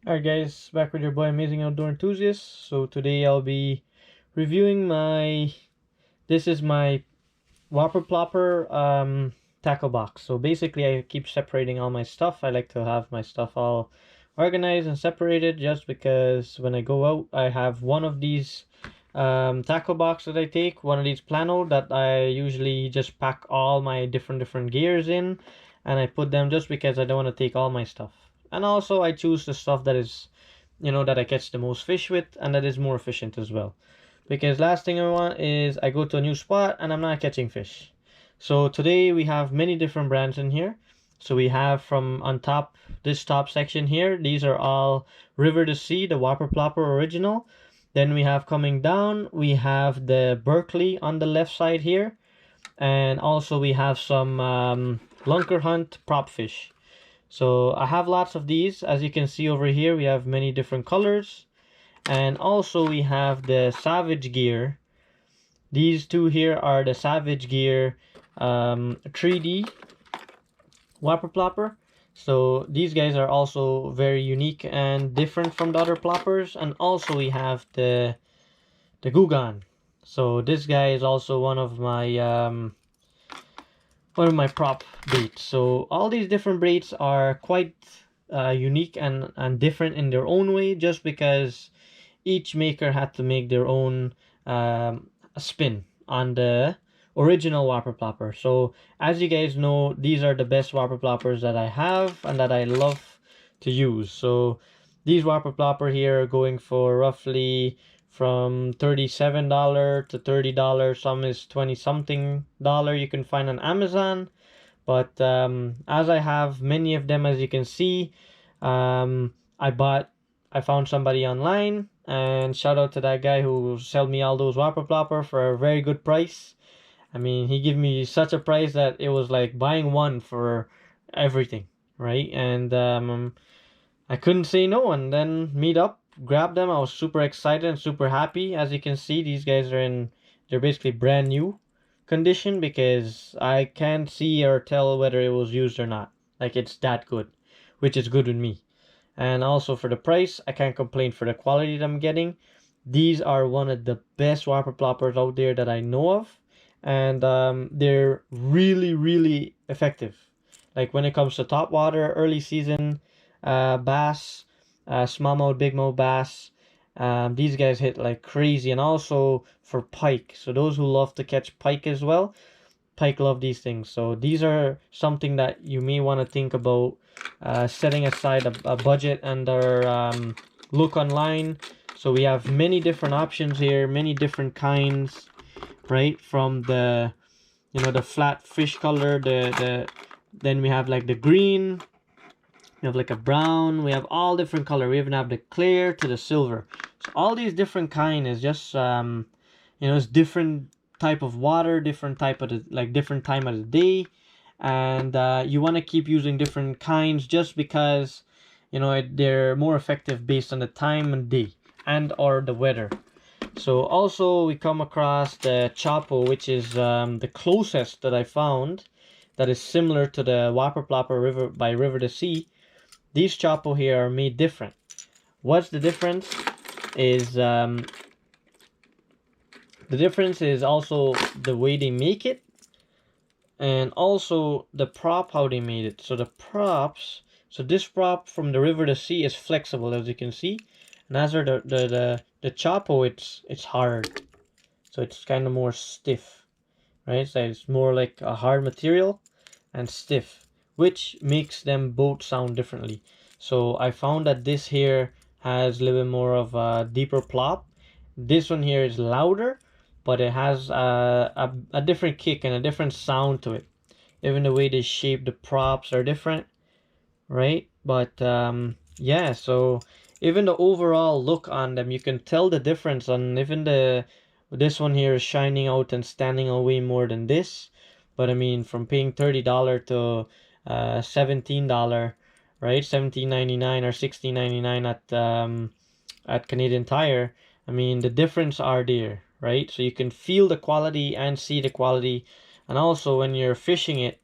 Alright guys, back with your boy Amazing Outdoor Enthusiast. So today I'll be reviewing this is my Whopper Plopper tackle box. So basically I keep separating all my stuff. I like to have my stuff all organized and separated just because when I go out I have one of these tackle box that I take, one of these plano that I usually just pack all my different gears in, and I put them just because I don't want to take all my stuff. And also I choose the stuff that is, that I catch the most fish with and that is more efficient as well. Because last thing I want is I go to a new spot and I'm not catching fish. So today we have many different brands in here. So we have from on top, this top section here, these are all River to Sea, the Whopper Plopper original. Then we have coming down, we have the Berkeley on the left side here. And also we have some Lunker Hunt prop fish. So I have lots of these. As you can see over here, we have many different colors. And also we have the Savage Gear. These two here are the Savage Gear 3D Whopper Plopper. So these guys are also very unique and different from the other ploppers. And also we have the Goan. So this guy is also one of my prop baits. So all these different baits are quite unique and different in their own way, just because each maker had to make their own spin on the original Whopper Plopper. So as you guys know, these are the best Whopper Ploppers that I have and that I love to use. So these Whopper Plopper here are going for roughly from $37 to $30. Some is 20 something dollar you can find on Amazon. But as I have many of them, as you can see, I found somebody online, and shout out to that guy who sold me all those Whopper Plopper for a very good price. I mean, he gave me such a price that it was like buying one for everything, right? And I couldn't say no, and then meet up, grab them. I was super excited and super happy. As you can see, these guys they're basically brand new condition because I can't see or tell whether it was used or not. Like, it's that good, which is good with me. And also for the price, I can't complain for the quality that I'm getting. These are one of the best Whopper Ploppers out there that I know of, and they're really effective. Like when it comes to top water, early season bass, smallmouth, big mouth bass, these guys hit like crazy. And also for pike, so those who love to catch pike as well, pike love these things. So these are something that you may want to think about setting aside a budget and look online. So we have many different options here, many different kinds, right? From the the flat fish color, then we have like the green, we have like a brown, we have all different color. We even have the clear to the silver. So all these different kind is just it's different type of water, different type of different time of the day, and you want to keep using different kinds just because they're more effective based on the time and day and or the weather. So also we come across the Chapo, which is the closest that I found that is similar to the Whopper Plopper River to Sea. These Chapo here are made different. What's the difference? The difference is also the way they make it, and also the prop, how they made it. So the props, so this prop from the River to Sea is flexible, as you can see, and as are the Chapo, it's hard, so it's kind of more stiff, right? So it's more like a hard material and stiff, which makes them both sound differently. So I found that this here has a little bit more of a deeper plop. This one here is louder, but it has a different kick and a different sound to it. Even the way they shape the props are different, right? But yeah, so even the overall look on them, you can tell the difference. On even this one here is shining out and standing out way more than this. But I mean, from paying $30 to $17, right? $17.99 or $16.99 at Canadian Tire. I mean, the difference are there, right? So you can feel the quality and see the quality. And also when you're fishing it,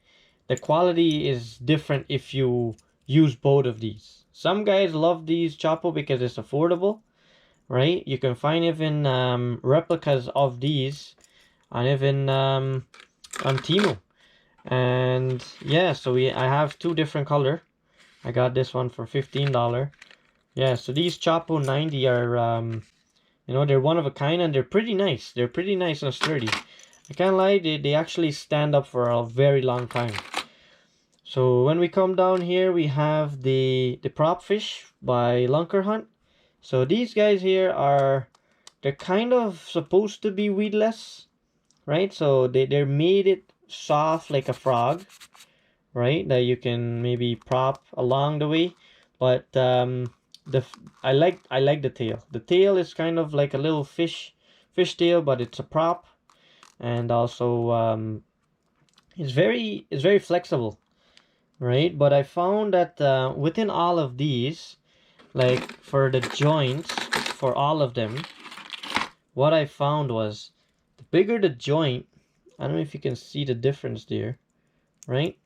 the quality is different if you use both of these. Some guys love these Chapo because it's affordable, right? You can find even replicas of these and even on Temu. And yeah, so I have two different color. I got this one for $15. Yeah, so these Chapo 90 are you know, they're one of a kind and they're pretty nice. They're pretty nice and sturdy. I can't lie, they actually stand up for a very long time. So when we come down here, we have the prop fish by Lunker Hunt. So these guys here they're kind of supposed to be weedless, right? So they're made it soft like a frog, right? That you can maybe prop along the way. But the I like the tail. The tail is kind of like a little fish tail, but it's a prop, and also it's very flexible, right? But I found that within all of these, like for the joints, for all of them, what I found was the bigger the joint, I don't know if you can see the difference there, right?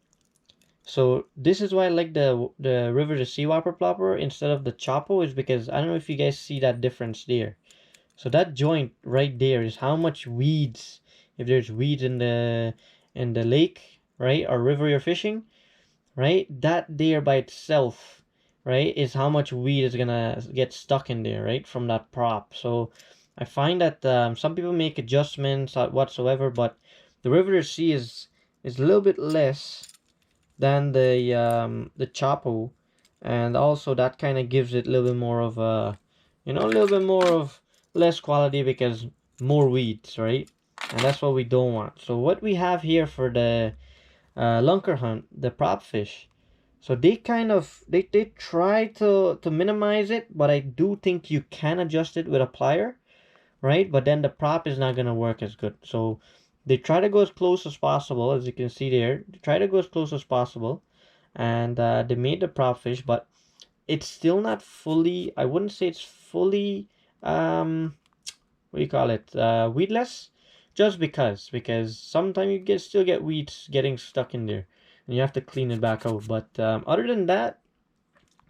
So this is why I like the River to Sea Whopper Plopper instead of the Chapo, is because I don't know if you guys see that difference there. So that joint right there is how much weeds, if there's weeds in the lake, right, or river you're fishing, right? That there by itself, right, is how much weed is gonna get stuck in there, right, from that prop. So I find that some people make adjustments whatsoever, but the River to Sea is a little bit less than the Chapo, and also that kind of gives it a little bit more of a, you know, a little bit more of less quality because more weeds, right? And that's what we don't want. So what we have here for the Lunker Hunt, the prop fish, so they kind of they try to minimize it, but I do think you can adjust it with a plier, right? But then the prop is not gonna work as good. So they try to go as close as possible, as you can see there. They try to go as close as possible, and they made the prop fish, but it's still not fully. I wouldn't say it's fully what do you call it? Weedless, just because sometimes you still get weeds getting stuck in there, and you have to clean it back out. But other than that,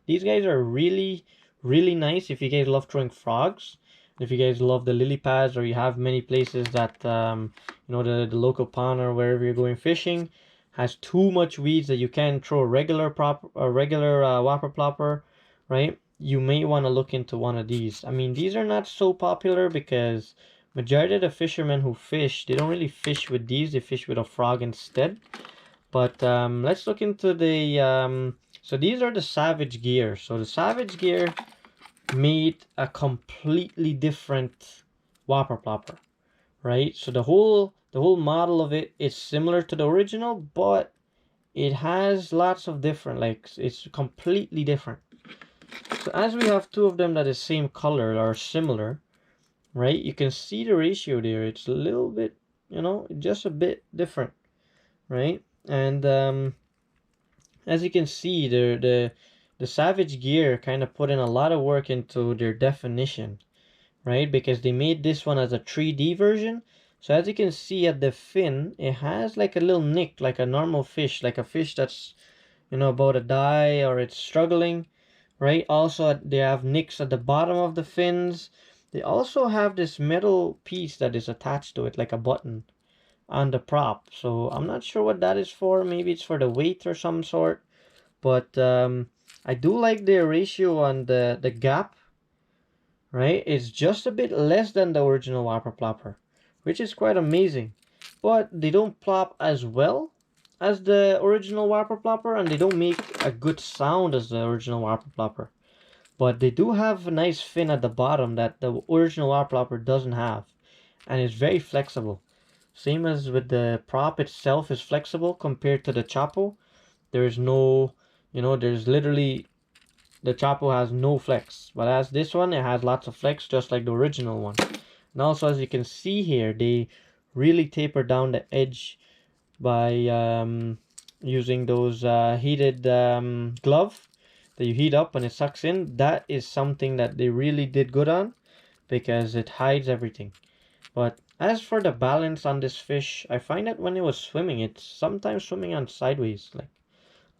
these guys are really nice if you guys love throwing frogs. If you guys love the lily pads, or you have many places that you know, the local pond or wherever you're going fishing has too much weeds that you can't throw a regular whopper plopper, right? You may want to look into one of these. I mean, these are not so popular because majority of the fishermen who fish, they don't really fish with these. They fish with a frog instead. But let's look into the so these are the Savage gear. So the Savage gear made a completely different Whopper Plopper, right? So the whole model of it is similar to the original, but it has lots of different, like it's completely different. So as we have two of them that is same color or similar, right? You can see the ratio there. It's a little bit, you know, just a bit different, right? And as you can see, the Savage gear kind of put in a lot of work into their definition, right? Because they made this one as a 3D version. So as you can see at the fin, it has like a little nick, like a normal fish, like a fish that's, you know, about to die or it's struggling, right? Also, they have nicks at the bottom of the fins. They also have this metal piece that is attached to it, like a button on the prop. So I'm not sure what that is for. Maybe it's for the weight or some sort. But I do like the ratio on the gap, right? It's just a bit less than the original Whopper Plopper, which is quite amazing. But they don't plop as well as the original Whopper Plopper, and they don't make a good sound as the original Whopper Plopper. But they do have a nice fin at the bottom that the original Whopper Plopper doesn't have, and it's very flexible. Same as with the prop itself is flexible compared to the Chapo. There is no, you know, there's literally, the Chapo has no flex, but as this one, it has lots of flex, just like the original one. And also, as you can see here, they really taper down the edge by using those heated glove that you heat up and it sucks in. That is something that they really did good on because it hides everything. But as for the balance on this fish, I find that when it was swimming, it's sometimes swimming on sideways,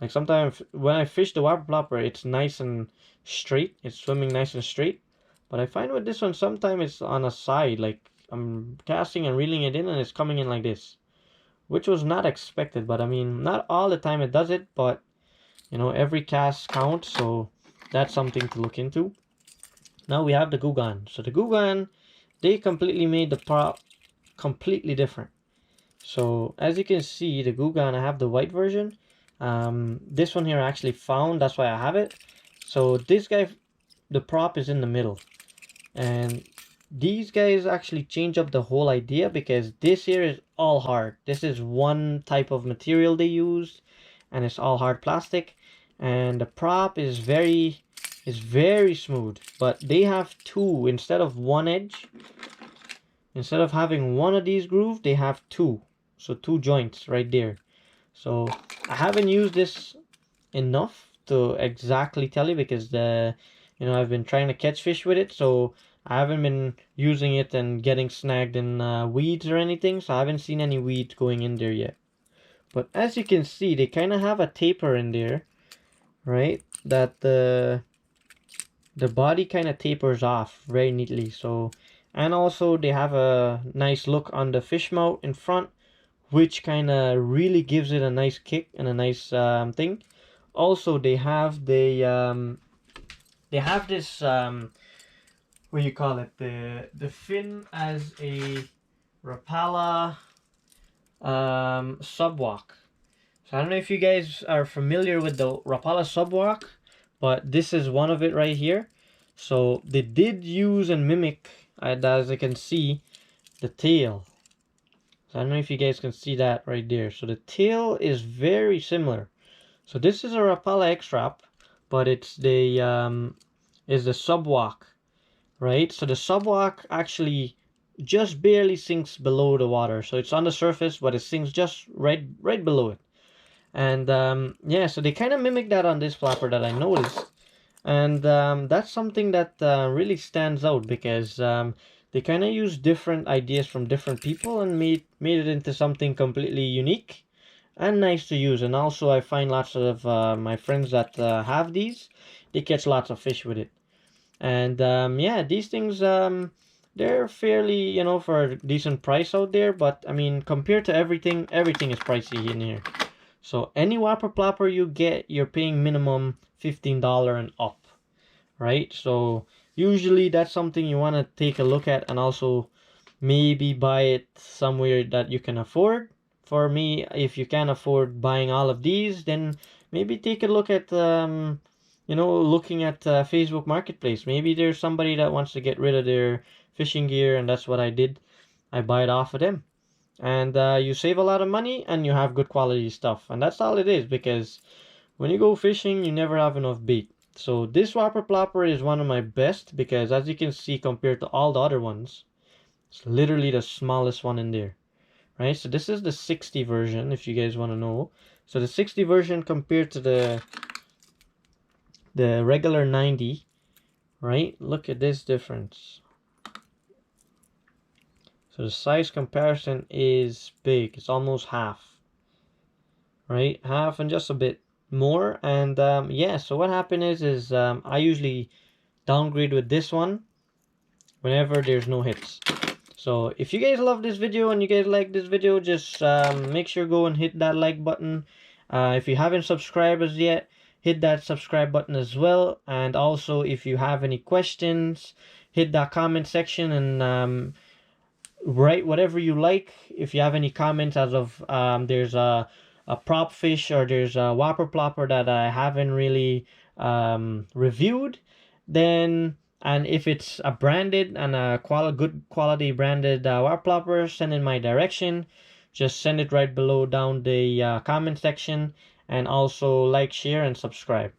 Like sometimes when I fish the Whopper plopper, it's nice and straight. It's swimming nice and straight. But I find with this one, sometimes it's on a side. Like I'm casting and reeling it in and it's coming in like this. Which was not expected. But I mean, not all the time it does it. But, you know, every cast counts. So that's something to look into. Now we have the Goan. So the Goan, they completely made the prop completely different. So as you can see, the Goan, I have the white version. This one here I actually found, that's why I have it. So this guy, the prop is in the middle. And these guys actually change up the whole idea because this here is all hard. This is one type of material they use and it's all hard plastic. And the prop is very smooth. But they have two instead of one edge. Instead of having one of these grooves, they have two. So two joints right there. So I haven't used this enough to exactly tell you because I've been trying to catch fish with it, so I haven't been using it and getting snagged in weeds or anything, so I haven't seen any weeds going in there yet. But as you can see, they kind of have a taper in there, right? That the body kind of tapers off very neatly. So, and also they have a nice look on the fish mouth in front, which kind of really gives it a nice kick and a nice thing. Also, they have this what you call it, the fin as a Rapala subwalk. So I don't know if you guys are familiar with the Rapala subwalk, but this is one of it right here. So they did use and mimic, as I can see, the tail. So I don't know if you guys can see that right there. So the tail is very similar. So this is a Rapala X-Wrap, but it's the subwalk, right? So the subwalk actually just barely sinks below the water. So it's on the surface, but it sinks just right below it. And yeah, so they kind of mimic that on this flapper that I noticed. And that's something that really stands out because they kind of use different ideas from different people and made it into something completely unique and nice to use. And also I find lots of my friends that have these, they catch lots of fish with it. And yeah, these things, they're fairly, for a decent price out there. But I mean, compared to everything is pricey in here. So any Whopper plopper you get, you're paying minimum $15 and up, right? So usually that's something you want to take a look at and also maybe buy it somewhere that you can afford. For me, if you can't afford buying all of these, then maybe take a look at looking at Facebook Marketplace. Maybe there's somebody that wants to get rid of their fishing gear, and that's what I did. I buy it off of them. And you save a lot of money and you have good quality stuff. And that's all it is, because when you go fishing, you never have enough bait. So this Whopper plopper is one of my best because, as you can see, compared to all the other ones, it's literally the smallest one in there, right? So this is the 60 version, if you guys want to know. So the 60 version compared to the regular 90, right? Look at this difference. So the size comparison is big. It's almost half, right? Half and just a bit more. And yeah, so what happened is I usually downgrade with this one whenever there's no hits. So if you guys love this video and you guys like this video, just make sure go and hit that like button. If you haven't subscribed as yet, hit that subscribe button as well. And also, if you have any questions, hit that comment section and write whatever you like. If you have any comments, as of there's a prop fish or there's a Whopper plopper that I haven't really reviewed, then, and if it's a branded and a good quality branded Whopper plopper, send in my direction. Just send it right below down the comment section, and also like, share, and subscribe.